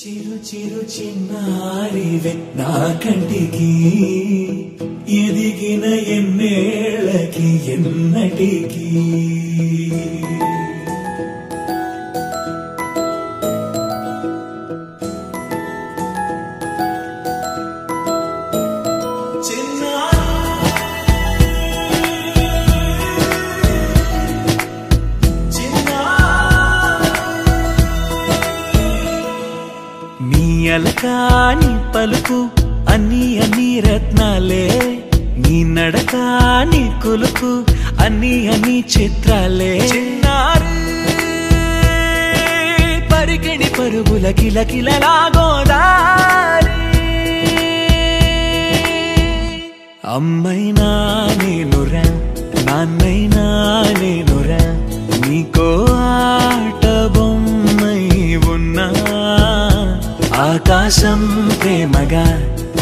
చిరు చిరు చిన్నారివే నా కంటికి ఎదిగిన ఎన్నేళ్ళకి ఎన్నటికి అలకాని పలుకు అన్ని అన్ని రత్నాలే నీ నడకాని కులుకు అన్ని అన్ని చిత్రాలే పరికిణి పరుగుల కిలకిలలాగోదారి అమ్మైనా నేనురా నాన్నైనా నేనురా నీకో ఆట బొమ్మై ఉన్నా ఆకాశం ప్రేమగా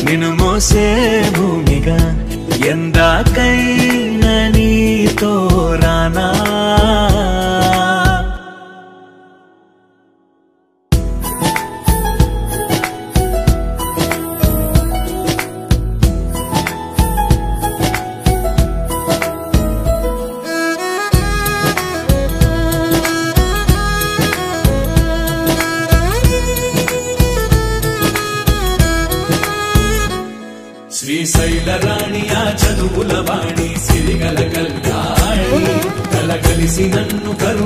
నిన్ను మోసే భూమిగా ఎందాకైనా నీతో రానా శ్రీశైల రాణియా చదువుల వాణి సిరిగల కళ్యాణి కలగలిసి నన్ను కరు